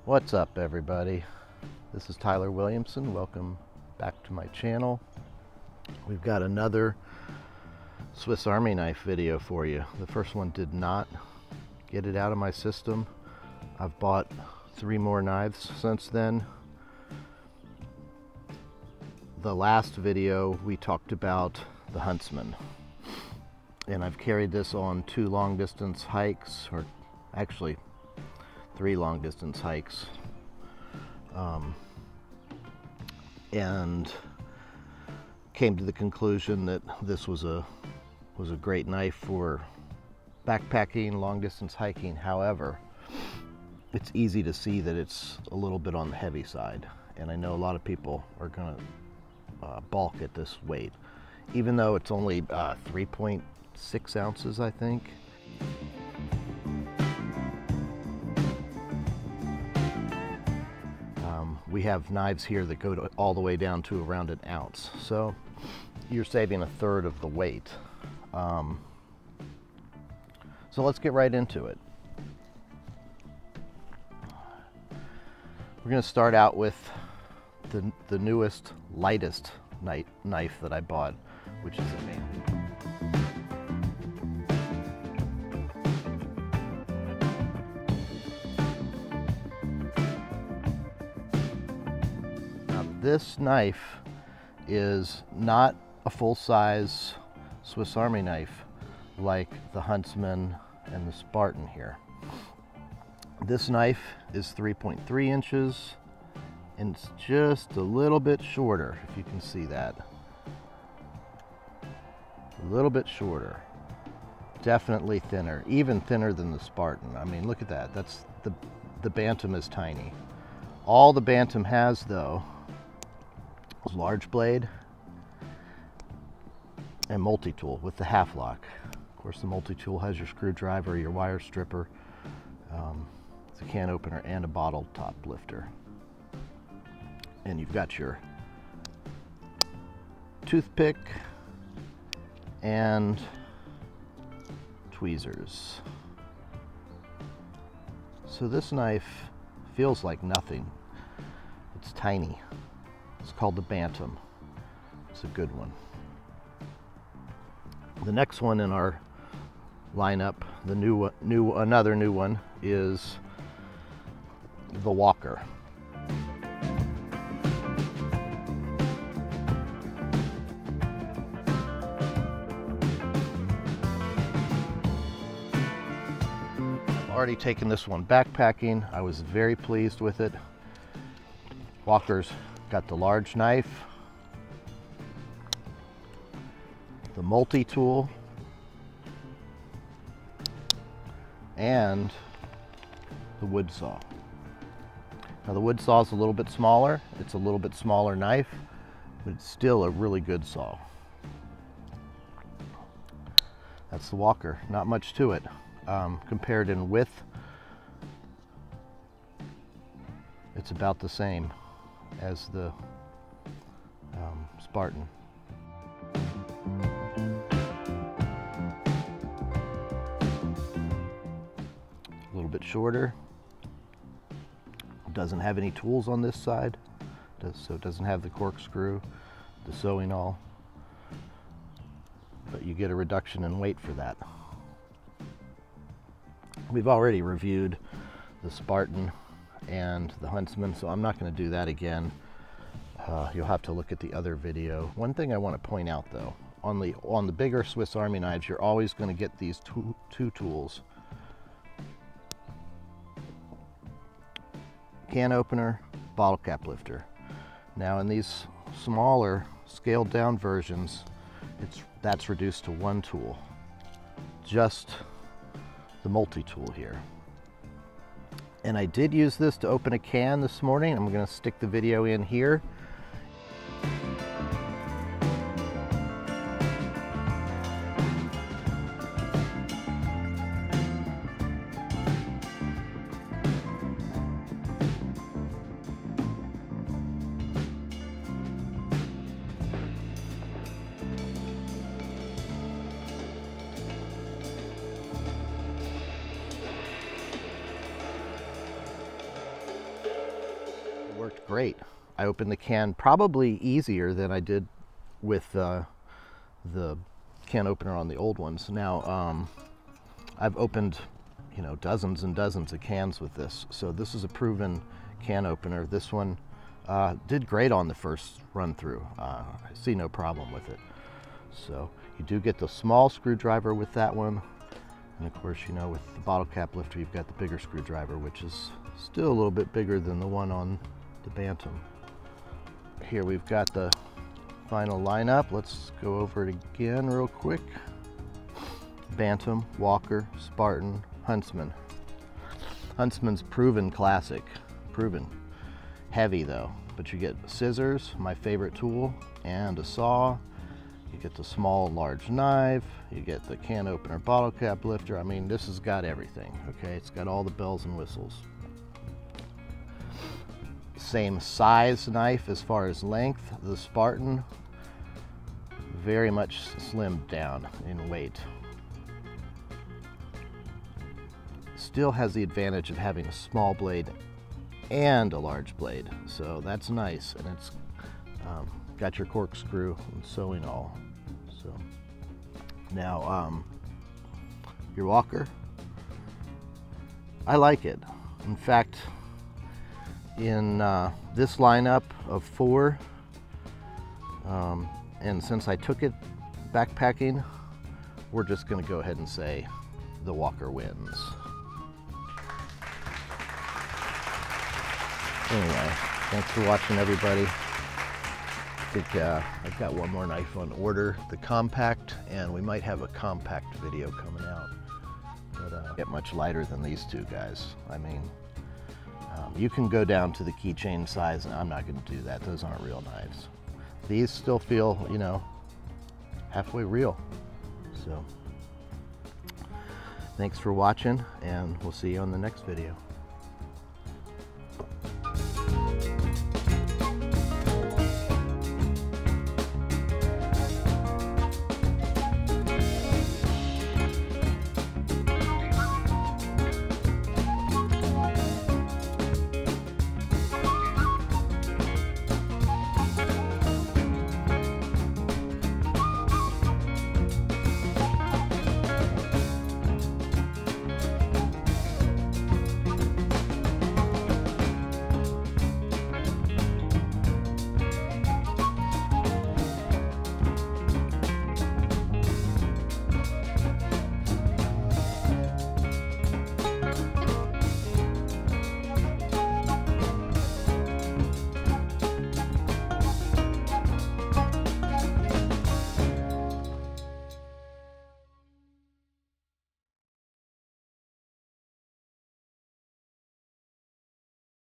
What's up, everybody? This is Tyler Williamson. Welcome back to my channel. We've got another Swiss Army knife video for you. The first one did not get it out of my system. I've bought 3 more knives since then. The last video we talked about the Huntsman, and I've carried this on 2 long distance hikes, or actually 3 long distance hikes, and came to the conclusion that this was a great knife for backpacking, long distance hiking. However, it's easy to see that it's a little bit on the heavy side, and I know a lot of people are going to balk at this weight, even though it's only 3.6 ounces, I think. We have knives here that go all the way down to around an ounce, so you're saving 1/3 of the weight. So let's get right into it. We're going to start out with the newest, lightest knife that I bought, which is a Bantam. This knife is not a full-size Swiss Army knife like the Huntsman and the Spartan here. This knife is 3.3 inches, and it's just a little bit shorter, if you can see that. A little bit shorter. Definitely thinner, even thinner than the Spartan. I mean, look at that. That's the Bantam is tiny. All the Bantam has, though, is large blade and multi-tool with the half lock. Of course, the multi-tool has your screwdriver, your wire stripper, it's a can opener, and a bottle top lifter. And you've got your toothpick and tweezers. So this knife feels like nothing. It's tiny. It's called the Bantam. It's a good one. The next one in our lineup, another new one, is the Walker. I've already taken this one backpacking. I was very pleased with it. Walker's got the large knife, the multi-tool, and the wood saw. Now the wood saw is a little bit smaller. It's a little bit smaller knife, but it's still a really good saw. That's the Walker. Not much to it. Compared in width, it's about the same as the Spartan. A little bit shorter. Doesn't have any tools on this side, so it doesn't have the corkscrew, the sewing awl, but you get a reduction in weight for that. We've already reviewed the Spartan and the Huntsman, so I'm not going to do that again. You'll have to look at the other video. One thing I want to point out, though, on the bigger Swiss Army knives, you're always going to get these two tools: can opener, bottle cap lifter. Now in these smaller, scaled down versions, that's reduced to 1 tool, just the multi-tool here. And I did use this to open a can this morning. I'm going to stick the video in here. great. I opened the can probably easier than I did with the can opener on the old ones. Now, I've opened, you know, dozens and dozens of cans with this, so this is a proven can opener. This one did great on the first run through. I see no problem with it. So you do get the small screwdriver with that one, and of course, you know, with the bottle cap lifter, you've got the bigger screwdriver, which is still a little bit bigger than the one on the Bantam. Here we've got the final lineup. Let's go over it again real quick. Bantam, Walker, Spartan, Huntsman. Huntsman's proven classic, proven. Heavy though, but you get scissors, my favorite tool, and a saw. You get the small, large knife. You get the can opener, bottle cap lifter. I mean, this has got everything, okay? It's got all the bells and whistles. Same size knife as far as length. The Spartan, very much slimmed down in weight. Still has the advantage of having a small blade and a large blade, so that's nice, and it's got your corkscrew and sewing all. So now your Walker, I like it. In fact, in this lineup of 4, and since I took it backpacking, we're just going to go ahead and say the Walker wins. Anyway, thanks for watching, everybody. I think I've got one more knife on order, the compact, and we might have a compact video coming out. But get much lighter than these two guys. I mean, you can go down to the keychain size, and I'm not going to do that. Those aren't real knives. These still feel, you know, halfway real. So, thanks for watching, and we'll see you on the next video.